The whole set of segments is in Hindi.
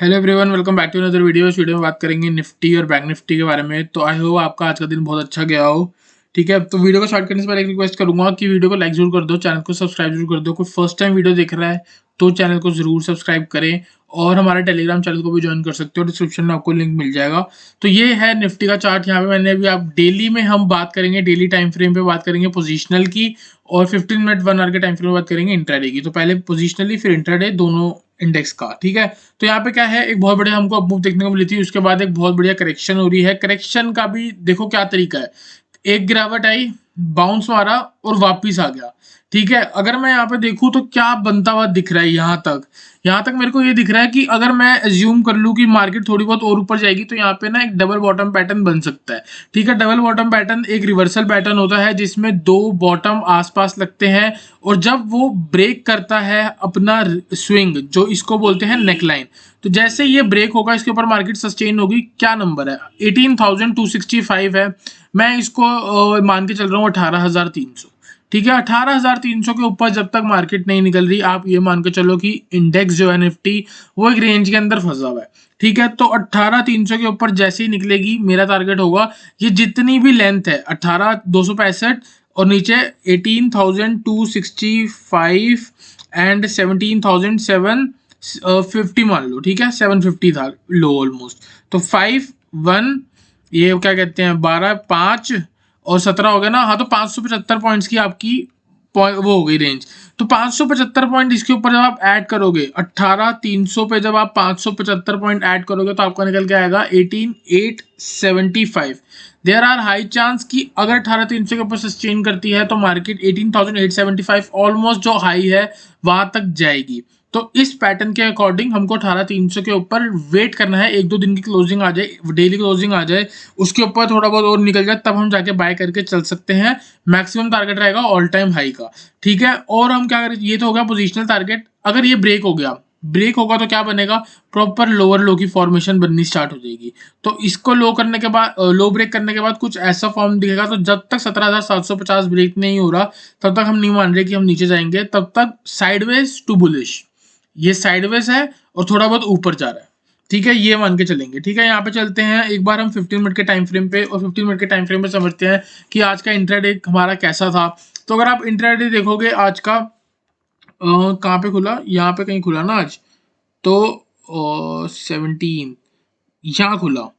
Hello everyone, welcome back to another video. इस वीडियो में बात करेंगे निफ्टी और बैंक निफ्टी के बारे में। तो आई होप आपका आज का दिन बहुत अच्छा गया हो। ठीक है, तो वीडियो को स्टार्ट करने से पहले एक रिक्वेस्ट करूंगा कि वीडियो को लाइक जरूर कर दो, चैनल को सब्सक्राइब जरूर कर दो। कोई फर्स्ट टाइम वीडियो देख रहा है तो चैनल को जरूर सब्सक्राइब करें और हमारे टेलीग्राम चैनल को भी ज्वाइन कर सकते हो, डिस्क्रिप्शन में आपको लिंक मिल जाएगा। तो ये है निफ्टी का चार्ट। यहाँ पे मैंने अभी आप डेली में हम बात करेंगे, डेली टाइम फ्रेम पे बात करेंगे पोजिशनल की, और 15 मिनट 1 आवर के टाइम फ्रेम में बात करेंगे इंट्राडे की। तो पहले पोजिशनली फिर इंट्राडे, दोनों इंडेक्स का। ठीक है, तो यहाँ पे क्या है, एक बहुत बढ़िया हमको अपमूव देखने को मिली थी, उसके बाद एक बहुत बढ़िया करेक्शन हो रही है। करेक्शन का भी देखो क्या तरीका है, एक गिरावट आई, बाउंस मारा और वापिस आ गया। ठीक है, अगर मैं यहाँ पे देखूं तो क्या बनता हुआ दिख रहा है, यहाँ तक मेरे को ये दिख रहा है कि अगर मैं एज्यूम कर लूं कि मार्केट थोड़ी बहुत और ऊपर जाएगी तो यहाँ पे ना एक डबल बॉटम पैटर्न बन सकता है। ठीक है, डबल बॉटम पैटर्न एक रिवर्सल पैटर्न होता है जिसमें दो बॉटम आसपास लगते हैं, और जब वो ब्रेक करता है अपना स्विंग, जो इसको बोलते हैं नेकलाइन, तो जैसे ये ब्रेक होगा इसके ऊपर मार्केट सस्टेन होगी। क्या नंबर है, 18,265 है। मैं इसको मान के चल रहा हूँ 18,300। ठीक है, 18,300 के ऊपर जब तक मार्केट नहीं निकल रही, आप ये मान के चलो कि इंडेक्स जो है निफ्टी वो एक रेंज के अंदर फंसा हुआ है। ठीक है, तो 18,300 के ऊपर जैसे ही निकलेगी, मेरा टारगेट होगा ये जितनी भी लेंथ है 18,265 और नीचे 18,265 एंड 17,750 मान लो। ठीक है, 750 था लो ऑलमोस्ट, तो 5-1, ये क्या कहते हैं 12-5 और 17 हो गया ना। हाँ, तो 575 पॉइंट्स की आपकी वो हो गई रेंज। तो 575 पॉइंट इसके ऊपर जब आप ऐड करोगे 18,300 पे, जब आप 575 पॉइंट ऐड करोगे तो आपका निकल के आएगा 18,875। देयर आर हाई चांस कि अगर 18,300 के ऊपर सस्टेन करती है तो मार्केट 18,875 ऑलमोस्ट जो हाई है वहां तक जाएगी। तो इस पैटर्न के अकॉर्डिंग हमको 18,300 के ऊपर वेट करना है, 1-2 दिन की क्लोजिंग आ जाए, डेली क्लोजिंग आ जाए, उसके ऊपर थोड़ा बहुत और निकल जाए, तब हम जाके बाय करके चल सकते हैं। मैक्सिमम टारगेट रहेगा ऑल टाइम हाई का। ठीक है, और हम क्या करें, ये तो हो गया पोजिशनल टारगेट। अगर ये ब्रेक हो गया, ब्रेक होगा तो क्या बनेगा, प्रॉपर लोअर लो की फॉर्मेशन बननी स्टार्ट हो जाएगी। तो इसको लो करने के बाद, लो ब्रेक करने के बाद कुछ ऐसा फॉर्म दिखेगा। तो जब तक 17,750 ब्रेक नहीं हो रहा तब तक हम नहीं मान रहे कि हम नीचे जाएंगे, तब तक साइडवेज टू बुलिश, ये साइडवेज है और थोड़ा बहुत ऊपर जा रहा है। ठीक है, ये मान के चलेंगे। ठीक है, यहाँ पे चलते हैं एक बार हम 15 मिनट के टाइम फ्रेम पे, और 15 मिनट के टाइम फ्रेम पे समझते हैं कि आज का इंट्राडे हमारा कैसा था। तो अगर आप इंट्राडे देखोगे आज का, कहाँ पे खुला, यहाँ पे कहीं खुला ना आज, तो 17 यहाँ खुला।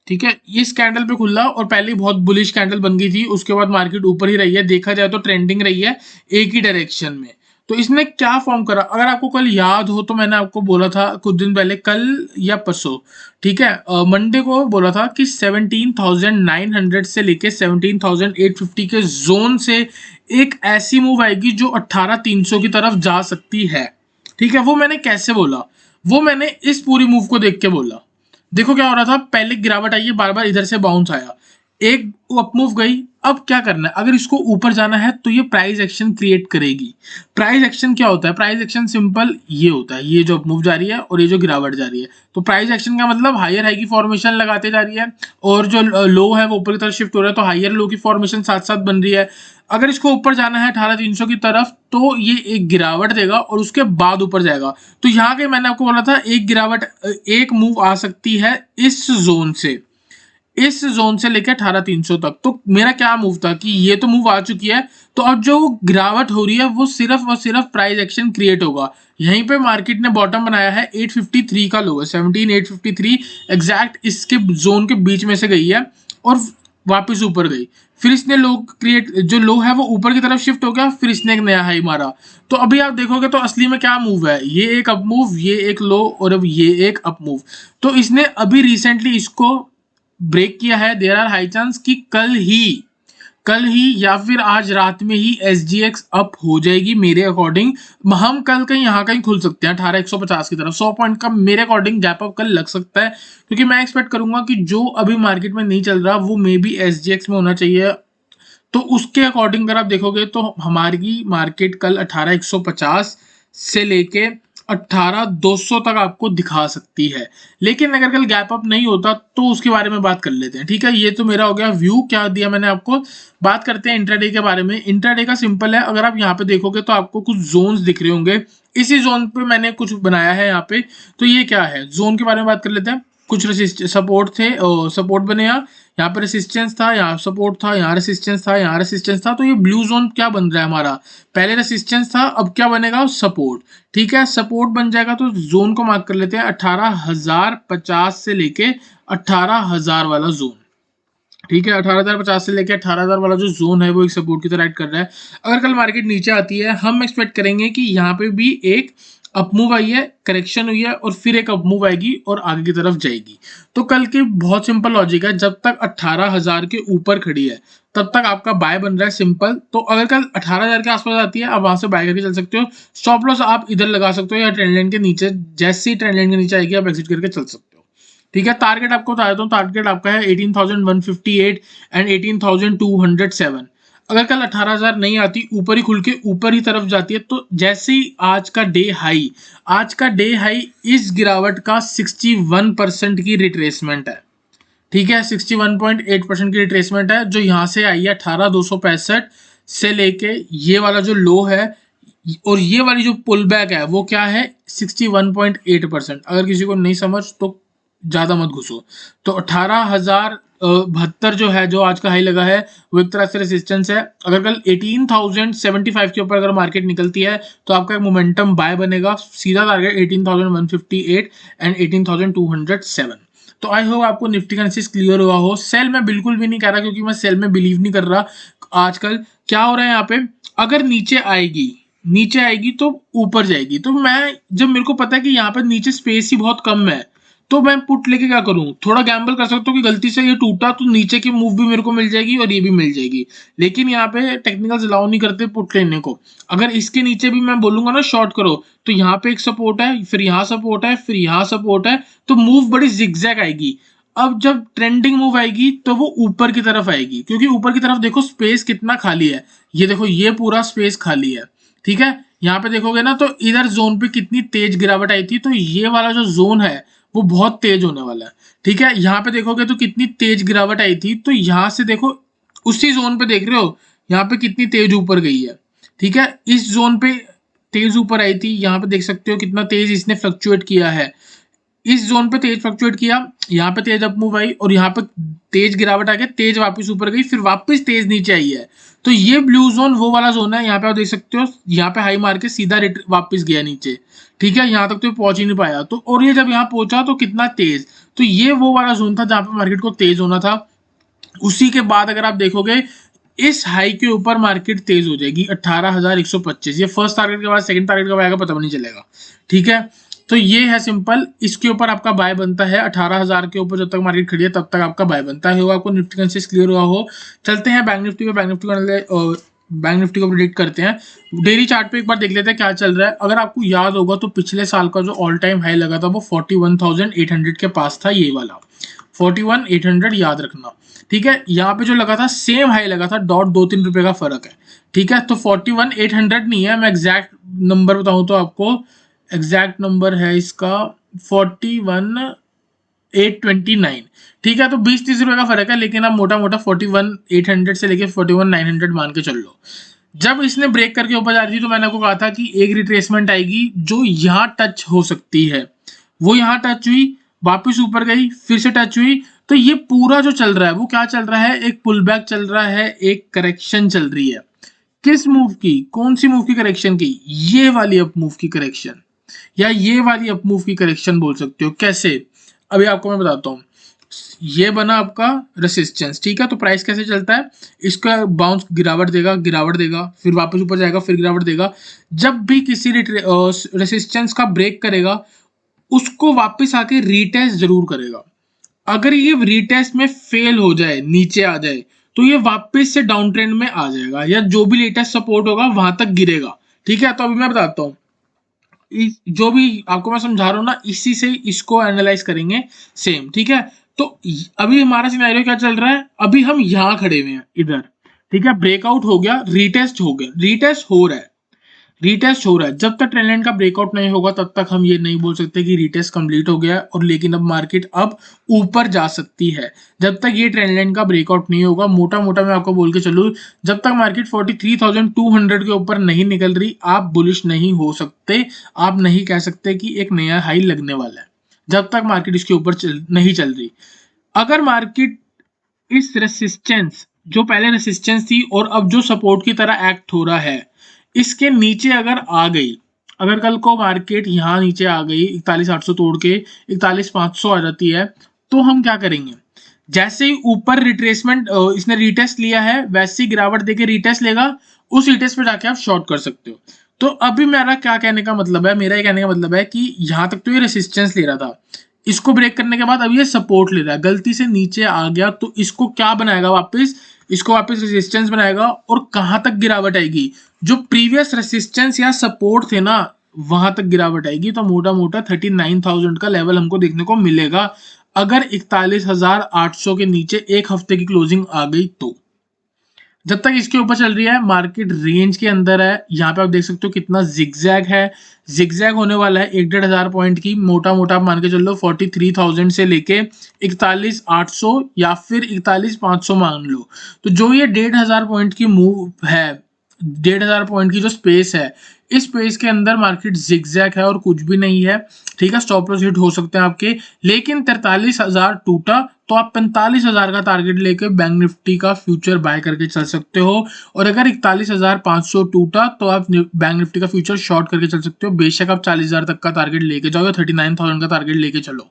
ठीक है, इस कैंडल पे खुला और पहले बहुत बुलिश कैंडल बन गई थी, उसके बाद मार्केट ऊपर ही रही है, देखा जाए तो ट्रेंडिंग रही है एक ही डायरेक्शन में। तो इसने क्या फॉर्म करा, अगर आपको कल याद हो तो मैंने आपको बोला था कुछ दिन पहले, कल या परसों, ठीक है, मंडे को बोला था कि 17,900 से लेके 17,850 के जोन से एक ऐसी मूव आएगी जो 18,300 की तरफ जा सकती है। ठीक है, वो मैंने कैसे बोला, वो मैंने इस पूरी मूव को देख के बोला। देखो क्या हो रहा था, पहले गिरावट आई है, बार बार इधर से बाउंस आया, एक अपमूव गई। अब क्या करना है, अगर इसको ऊपर जाना है तो ये प्राइस एक्शन क्रिएट करेगी। प्राइस एक्शन क्या होता है, प्राइस एक्शन सिंपल ये होता है, ये जो अपमूव जा रही है और ये जो गिरावट जा रही है, तो प्राइस एक्शन का मतलब हायर हाई की फॉर्मेशन लगाते जा रही है, और जो लो है वो ऊपर की तरफ शिफ्ट हो रहा है, तो हायर लो की फॉर्मेशन साथ साथ बन रही है। अगर इसको ऊपर जाना है 18,300 की तरफ तो ये एक गिरावट देगा और उसके बाद ऊपर जाएगा। तो यहाँ के मैंने आपको बोला था एक गिरावट, एक मूव आ सकती है इस जोन से, इस जोन से लेकर 18,300 तक। तो मेरा क्या मूव था कि ये तो मूव आ चुकी है, तो अब जो गिरावट हो रही है वो सिर्फ और सिर्फ प्राइस एक्शन क्रिएट होगा। यहीं पे मार्केट ने बॉटम बनाया है, 853 का लो है, 17,853 एग्जैक्ट इसके जोन के बीच में से गई है और वापस ऊपर गई। फिर इसने लो क्रिएट, जो लो है वो ऊपर की तरफ शिफ्ट हो गया, फिर इसने एक नया हाई मारा। तो अभी आप देखोगे तो असली में क्या मूव है, ये एक अप मूव, ये एक लो, और अब ये एक अप मूव। तो इसने अभी रिसेंटली इसको ब्रेक किया है। देयर आर हाई चांस कि कल ही या फिर आज रात में ही SGX अप हो जाएगी मेरे अकॉर्डिंग। हम कल कहीं यहाँ कहीं खुल सकते हैं 18,150 की तरफ, 100 पॉइंट का मेरे अकॉर्डिंग गैप अप कल लग सकता है, क्योंकि मैं एक्सपेक्ट करूंगा कि जो अभी मार्केट में नहीं चल रहा वो मे बी SGX में होना चाहिए। तो उसके अकॉर्डिंग अगर आप देखोगे तो हमारी मार्केट कल 18,150 से लेके 18,200 तक आपको दिखा सकती है। लेकिन अगर कल गैप अप नहीं होता तो उसके बारे में बात कर लेते हैं। ठीक है, ये तो मेरा हो गया व्यू, क्या दिया मैंने आपको। बात करते हैं इंट्राडे के बारे में। इंट्राडे का सिंपल है, अगर आप यहाँ पे देखोगे तो आपको कुछ जोन्स दिख रहे होंगे, इसी जोन पे मैंने कुछ बनाया है यहाँ पे। तो ये क्या है, जोन के बारे में बात कर लेते हैं। कुछ सपोर्ट थे, सपोर्ट बने, यहाँ पे रेसिस्टेंस था, यहाँ सपोर्ट था, यहाँ रेसिस्टेंस था, यहाँ रेसिस्टेंस था। तो ये ब्लू जोन क्या बन रहा है हमारा, पहले रेसिस्टेंस था, अब क्या बनेगा, सपोर्ट। ठीक है, सपोर्ट बन जाएगा तो जोन को मार्क कर लेते हैं 18,050 से लेके 18,000 वाला जोन। ठीक है, 18,050 से लेके 18,000 वाला जो जोन है वो एक सपोर्ट की तरह एक्ट कर रहा है। अगर कल मार्केट नीचे आती है, हम एक्सपेक्ट करेंगे कि यहाँ पे भी एक अप मूव आई है, करेक्शन हुई है, और फिर एक अप मूव आएगी और आगे की तरफ जाएगी। तो कल की बहुत सिंपल लॉजिक है, जब तक 18,000 के ऊपर खड़ी है तब तक आपका बाय बन रहा है, सिंपल। तो अगर कल 18,000 के आसपास आती है, आप वहां से बाय करके चल सकते हो। स्टॉप लॉस आप इधर लगा सकते हो या ट्रेंड लाइन के नीचे, जैसे ही ट्रेंड लाइन के नीचे आएगी आप एग्जिट करके चल सकते हो। ठीक है, टारगेट आपको बता देता हूँ, टारगेट आपका है 18,158 एंड 18,207। अगर कल 18,000 नहीं आती, ऊपर ही खुल के ऊपर ही तरफ जाती है, तो जैसे ही आज का डे हाई इस गिरावट का 61% की रिट्रेसमेंट है। ठीक है, 61.8% की रिट्रेसमेंट है, जो यहाँ से आई है 18,265 से लेके ये वाला जो लो है, और ये वाली जो पुल बैक है वो क्या है, 61.8%। अगर किसी को नहीं समझ तो ज्यादा मत घुसो। तो 18,072 जो है, जो आज का हाई लगा है, वो एक तरह से रेजिस्टेंस है। अगर कल 18,075 के ऊपर अगर मार्केट निकलती है तो आपका एक मोमेंटम बाय बनेगा, सीधा टारगेट 18,158 एंड 18,207। तो आई होप आपको निफ्टी का एनालिसिस क्लियर हुआ हो। सेल मैं बिल्कुल भी नहीं कह रहा, क्योंकि मैं सेल में बिलीव नहीं कर रहा। आजकल क्या हो रहा है यहाँ पे, अगर नीचे आएगी तो ऊपर जाएगी। तो मैं, जब मेरे को पता है कि यहाँ पे नीचे स्पेस ही बहुत कम है, तो मैं पुट लेके क्या करूं, थोड़ा गैम्बल कर सकता हूँ कि गलती से ये टूटा तो नीचे की मूव भी मेरे को मिल जाएगी और ये भी मिल जाएगी। लेकिन यहाँ पे टेक्निकल्स अलाउ नहीं करते पुट लेने को। अगर इसके नीचे भी मैं बोलूंगा ना शॉर्ट करो, तो यहाँ पे एक सपोर्ट है, फिर यहाँ सपोर्ट है, फिर यहाँ सपोर्ट है, तो मूव बड़ी जिगजैग आएगी। अब जब ट्रेंडिंग मूव आएगी तो वो ऊपर की तरफ आएगी, क्योंकि ऊपर की तरफ देखो स्पेस कितना खाली है, ये देखो ये पूरा स्पेस खाली है। ठीक है, यहाँ पे देखोगे ना तो इधर जोन पे कितनी तेज गिरावट आई थी, तो ये वाला जो जोन है वो बहुत तेज होने वाला है। ठीक है, यहाँ पे देखोगे तो कितनी तेज गिरावट आई थी, तो यहाँ से देखो उसी जोन पे देख रहे हो यहाँ पे कितनी तेज ऊपर गई है। ठीक है, इस जोन पे तेज ऊपर आई थी, यहाँ पे देख सकते हो कितना तेज इसने फ्लक्चुएट किया है। इस जोन पे तेज फ्लक्चुएट किया, यहाँ पे तेज अप मूव आई, और यहाँ पे तेज गिरावट आ गया, तेज वापस ऊपर गई, फिर वापस तेज नीचे आई है। तो ये ब्लू जोन वो वाला जोन है, यहाँ पे आप देख सकते हो, यहाँ पे हाई मार के सीधा वापस गया नीचे। ठीक है, यहाँ तक तो पहुंच ही नहीं पाया, तो और ये जब यहाँ पहुंचा तो कितना तेज, तो ये वो वाला जोन था जहाँ पे मार्केट को तेज होना था। उसी के बाद अगर आप देखोगे इस हाई के ऊपर मार्केट तेज हो जाएगी 18,125। ये फर्स्ट टारगेट के बाद सेकंड टारगेट कब आएगा पता भी नहीं चलेगा। ठीक है, तो ये है सिंपल, इसके ऊपर आपका बाय बनता है 18,000 के ऊपर, जब तक मार्केट खड़ी है तब तक आपका बाय बनता है। आपको निफ्टी का क्लियर हुआ हो, चलते हैं बैंक निफ्टी पे। बैंक निफ्टी को प्रेडिक्ट करते हैं। डेली चार्ट पे एक बार देख लेते हैं क्या चल रहा है। अगर आपको याद होगा तो पिछले साल का जो ऑल टाइम हाई लगा था वो 41,800 के पास था, ये वाला 41,800 याद रखना। ठीक है, यहाँ पे जो लगा था सेम हाई लगा था, डॉट 2-3 रुपए का फर्क है। ठीक है, तो 41,800 नहीं है, मैं एग्जैक्ट नंबर बताऊं तो आपको एग्जैक्ट नंबर है इसका 41,829। ठीक है, तो 20-30 रुपए का फर्क है, लेकिन आप मोटा मोटा 41,800 से लेके 41,900 मान के चल लो। जब इसने ब्रेक करके ऊपर जा रही थी तो मैंने आपको कहा था कि एक रिट्रेसमेंट आएगी जो यहाँ टच हो सकती है, वो यहाँ टच हुई, वापस ऊपर गई, फिर से टच हुई। तो ये पूरा जो चल रहा है वो क्या चल रहा है, एक पुल बैक चल रहा है, एक करेक्शन चल रही है। किस मूव की, कौन सी मूव की करेक्शन की, ये वाली अप मूव की करेक्शन, या ये वाली अप मूव की करेक्शन बोल सकते हो। कैसे, अभी आपको मैं बताता हूँ। ये बना आपका रेसिस्टेंस, ठीक है, तो प्राइस कैसे चलता है, इसका बाउंस गिरावट देगा, फिर वापस ऊपर जाएगा, फिर गिरावट देगा। जब भी किसी रेसिस्टेंस का ब्रेक करेगा उसको वापस आके रीटेस्ट जरूर करेगा। अगर ये रीटेस्ट में फेल हो जाए, नीचे आ जाए, तो ये वापस से डाउन ट्रेंड में आ जाएगा, या जो भी लेटेस्ट सपोर्ट होगा वहां तक गिरेगा। ठीक है, तो अभी मैं बताता हूँ, जो भी आपको मैं समझा रहा हूँ ना, इसी से इसको एनालाइज करेंगे सेम। ठीक है, तो अभी हमारा सिनेरियो क्या चल रहा है, अभी हम यहाँ खड़े हुए हैं इधर। ठीक है, ब्रेकआउट हो गया, रीटेस्ट हो गया, रीटेस्ट हो रहा है। रीटेस्ट हो रहा है। जब तक ट्रेंड लाइन का ब्रेकआउट नहीं होगा तब तक हम ये नहीं बोल सकते कि रीटेस्ट कंप्लीट हो गया है और लेकिन अब मार्केट अब ऊपर जा सकती है। जब तक ये ट्रेंड लाइन का ब्रेकआउट नहीं होगा, मोटा मोटा मैं आपको बोल के चलूँ, जब तक मार्केट 43,200 के ऊपर नहीं निकल रही, आप बुलिश नहीं हो सकते। आप नहीं कह सकते कि एक नया हाई लगने वाला है जब तक मार्केट इसके ऊपर नहीं चल रही। अगर मार्केट इस रेसिस्टेंस, जो पहले रेसिस्टेंस थी और अब जो सपोर्ट की तरह एक्ट हो रहा है, इसके नीचे अगर आ गई, अगर कल को मार्केट यहाँ नीचे आ गई 41,800 तोड़ के 41,500 आ जाती है, तो हम क्या करेंगे? जैसे ही ऊपर रिट्रेसमेंट इसने रीटेस्ट लिया है, वैसे ही गिरावट देके रीटेस्ट लेगा, उस रीटेस्ट पे जाके आप शॉर्ट कर सकते हो। तो अभी मेरा क्या कहने का मतलब है, मेरा ये कहने का मतलब है कि यहाँ तक तो ये रेसिस्टेंस ले रहा था, इसको ब्रेक करने के बाद अब ये सपोर्ट ले रहा है, गलती से नीचे आ गया तो इसको क्या बनाएगा वापस? इसको वापस रेजिस्टेंस बनाएगा और कहां तक गिरावट आएगी? जो प्रीवियस रेजिस्टेंस या सपोर्ट थे ना, वहां तक गिरावट आएगी। तो मोटा मोटा 39,000 का लेवल हमको देखने को मिलेगा अगर 41,800 के नीचे एक हफ्ते की क्लोजिंग आ गई तो। जब तक इसके ऊपर चल रही है, मार्केट रेंज के अंदर है। यहाँ पे आप देख सकते हो कितना जिगजैग है, जिगजैग होने वाला है 1,500 पॉइंट की। मोटा मोटा आप मान के चल लो 43,000 से लेके 41,800 या फिर 41,500 मान लो। तो जो ये 1,500 पॉइंट की मूव है, 1,500 पॉइंट की जो स्पेस है, इस स्पेस के अंदर मार्केट जिगजैग है और कुछ भी नहीं है। ठीक है, स्टॉप लॉस हिट हो सकते हैं आपके, लेकिन 43,000 टूटा तो आप 45,000 का टारगेट लेके बैंक निफ्टी का फ्यूचर बाय करके चल सकते हो। और अगर 41,500 टूटा तो आप बैंक निफ्टी का फ्यूचर शॉर्ट करके चल सकते हो। बेशक आप 40,000 तक का टारगेट लेके जाओ या 39,000 का टारगेट लेके चलो।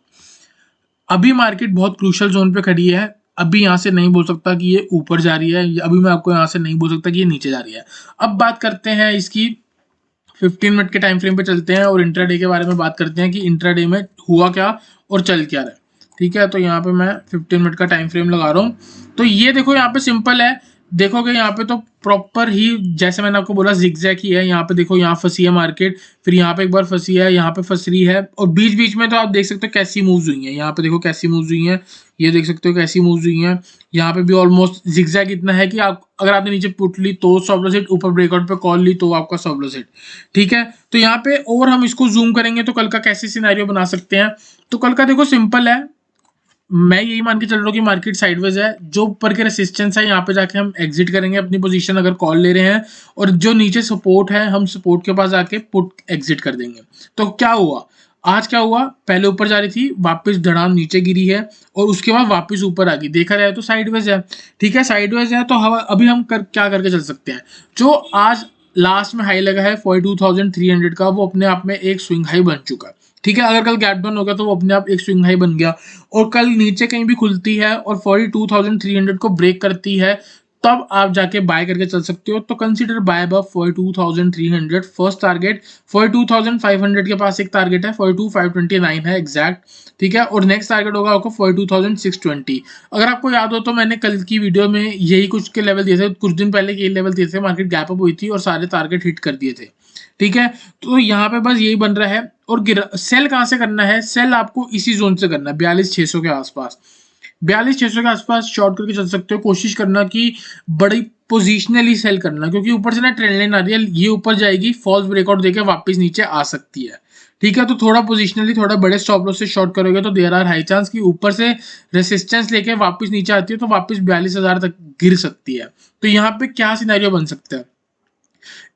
अभी मार्केट बहुत क्रूशल जोन पे खड़ी है। अभी यहाँ से नहीं बोल सकता कि ये ऊपर जा रही है, अभी मैं आपको यहाँ से नहीं बोल सकता कि ये नीचे जा रही है। अब बात करते हैं इसकी 15 मिनट के टाइम फ्रेम पे चलते हैं और इंट्राडे के बारे में बात करते हैं कि इंट्राडे में हुआ क्या और चल क्या रहा है। ठीक है, तो यहाँ पे मैं 15 मिनट का टाइम फ्रेम लगा रहा हूँ। तो ये देखो, यहाँ पे सिंपल है, देखोगे यहाँ पे तो प्रॉपर ही जैसे मैंने आपको बोला जिगजैग ही है। यहाँ पे देखो, यहाँ फंसी है मार्केट, फिर यहाँ पे एक बार फंसी है, यहाँ पे फंस रही है, और बीच बीच में तो आप देख सकते हो कैसी मूव्स हुई हैं। यहाँ पे देखो कैसी मूव्स हुई हैं, ये देख सकते हो कैसी मूव्स हुई हैं। यहाँ पे भी ऑलमोस्ट जिगजैग इतना है कि आप अगर आपने नीचे पुट ली तो स्टॉप लॉस हिट, ऊपर ब्रेकआउट पे कॉल ली तो आपका स्टॉप लॉस हिट। ठीक है, तो यहाँ पे और हम इसको जूम करेंगे तो कल का कैसे सिनेरियो बना सकते हैं। तो कल का देखो सिंपल है, मैं यही मान के चल रहा हूँ कि मार्केट साइडवेज है। जो ऊपर के रेसिस्टेंस है यहाँ पे जाके हम एग्जिट करेंगे अपनी पोजीशन अगर कॉल ले रहे हैं, और जो नीचे सपोर्ट है हम सपोर्ट के पास जाके पुट एग्जिट कर देंगे। तो क्या हुआ आज, क्या हुआ, पहले ऊपर जा रही थी, वापस धड़ाम नीचे गिरी है और उसके बाद वापस ऊपर आ गई। देखा जाए तो साइडवेज है। ठीक है, साइडवेज है तो अभी हम क्या करके चल सकते हैं। जो आज लास्ट में हाई लगा है 42,300 का, वो अपने आप में एक स्विंग हाई बन चुका है। ठीक है, अगर कल गैप डाउन हो गया तो वो अपने आप एक स्विंग हाई बन गया, और कल नीचे कहीं भी खुलती है और 42,300 को ब्रेक करती है, तब आप जाके बाय करके चल सकते हो। तो consider buy above 42,300। First target 42,500 के पास एक टारगेट है, 42,529 है एग्जैक्ट। ठीक है, और नेक्स्ट टारगेट होगा आपको 42,620। अगर आपको याद हो तो मैंने कल की वीडियो में यही कुछ के लेवल दिए थे, कुछ दिन पहले यही लेवल दिए थे, मार्केट गैप अप हुई थी और सारे टारगेट हिट कर दिए थे। ठीक है, तो यहाँ पे बस यही बन रहा है। और सेल कहाँ से करना है? सेल आपको इसी जोन से करना है, 42,600 के आसपास। 42,600 के आसपास शॉर्ट करके चल सकते हो। कोशिश करना कि बड़ी पोजिशनली सेल करना, क्योंकि ऊपर से ना ट्रेंड लाइन आ रही है, ये ऊपर जाएगी, फॉल्स ब्रेकआउट देके वापस नीचे आ सकती है। ठीक है, तो थोड़ा पोजिशनली, थोड़ा बड़े स्टॉप लॉस से शॉर्ट करोगे तो देयर आर हाई चांस कि ऊपर से रेसिस्टेंस लेके वापस नीचे आती है तो वापस 42,000 तक गिर सकती है। तो यहाँ पे क्या सिनेरियो बन सकता है,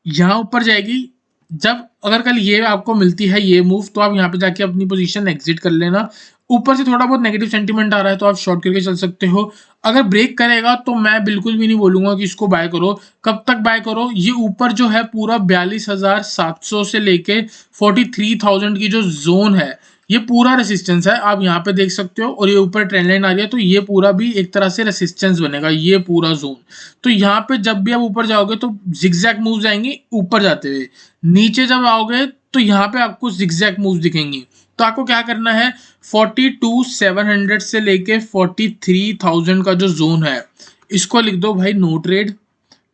यहाँ ऊपर जाएगी, जब अगर कल ये आपको मिलती है ये मूव, तो आप यहाँ पे जाके अपनी पोजीशन एग्जिट कर लेना। ऊपर से थोड़ा बहुत नेगेटिव सेंटीमेंट आ रहा है तो आप शॉर्ट करके चल सकते हो। अगर ब्रेक करेगा तो मैं बिल्कुल भी नहीं बोलूंगा कि इसको बाय करो। कब तक बाय करो, ये ऊपर जो है पूरा 42,700 से लेके 43,000 की जो जोन है, ये पूरा रेसिस्टेंस है, आप यहाँ पे देख सकते हो। और ये ऊपर ट्रेंड लाइन आ रही है तो ये पूरा भी एक तरह से रेसिस्टेंस बनेगा, ये पूरा जोन। तो यहाँ पे जब भी आप ऊपर जाओगे तो जिगजैग मूव्स आएंगी ऊपर जाते हुए, नीचे जब आओगे तो यहाँ पे आपको जिगजैग मूव्स दिखेंगी। तो आपको क्या करना है, 42,700 से लेके 43,000 का जो जोन है, इसको लिख दो भाई नो ट्रेड।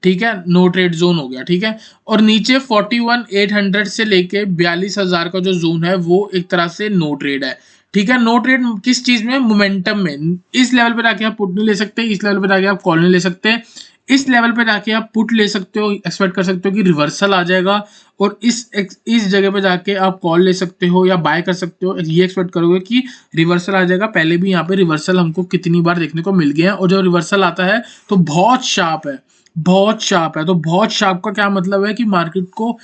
ठीक है, नो ट्रेड जोन हो गया। ठीक है, और नीचे 41,800 से लेके 42,000 का जो जोन है वो एक तरह से नो ट्रेड है। ठीक है, नो ट्रेड किस चीज में, मोमेंटम में। इस लेवल पे जाके आप पुट नहीं ले सकते, इस लेवल पे जाके आप कॉल नहीं ले सकते। इस लेवल पे जाके आप पुट ले सकते हो, एक्सपेक्ट कर सकते हो कि रिवर्सल आ जाएगा और इस जगह पे जाके आप कॉल ले सकते हो या बाय कर सकते हो। ये एक्सपेक्ट करोगे कि रिवर्सल आ जाएगा। पहले भी यहाँ पे रिवर्सल हमको कितनी बार देखने को मिल गया है और जब रिवर्सल आता है तो बहुत शार्प है, बहुत शार्प है। तो बहुत शार्प का क्या मतलब है कि मार्केट को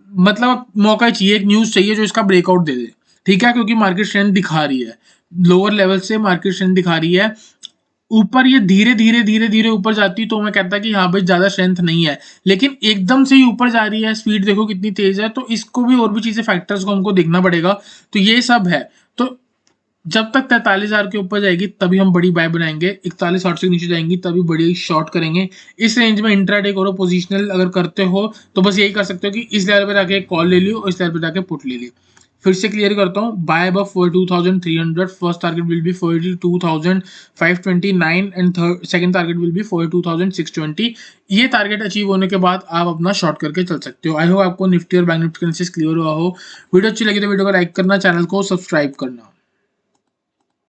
मतलब मौका चाहिए, एक न्यूज़ चाहिए जो इसका ब्रेकआउट दे दे, ठीक है, क्योंकि मार्केट स्ट्रेंथ दिखा रही है, लोअर लेवल से मार्केट स्ट्रेंथ दिखा रही है। ऊपर ये धीरे-धीरे ऊपर जाती तो मैं कहता कि हाँ भाई ज़्यादा स्ट्रेंथ नहीं है, लेकिन एकदम से ही ऊपर जा रही है, स्पीड देखो कितनी तेज़ है, तो इसको भी और भी चीज़ें फैक्टर्स को हमको देखना पड़ेगा। तो ये सब है। तो जब तक 43,000 के ऊपर जाएगी तभी हम बड़ी बाय बनाएँगे, 41,800 के नीचे जाएँगी तभी बड़ी शॉर्ट करेंगे। इस रेंज में इंट्राडे करो, पोजिशनल अगर करते हो तो बस यही कर सकते हो कि इस लेवल पे जाके कॉल ले लियो और इस लेवल पे जाके पुट ले लियो। फिर से क्लियर करता हूँ, buy above 42,300, first target will be 42,529 and second target will be 42,620। ये टारगेट अचीव होने के बाद आप अपना शॉर्ट करके चल सकते हो। आई होप आपको निफ्टी और बैंक निफ्टी का एनालिसिस क्लियर हुआ हो। वीडियो अच्छी लगी तो वीडियो को लाइक करना, चैनल को सब्सक्राइब करना।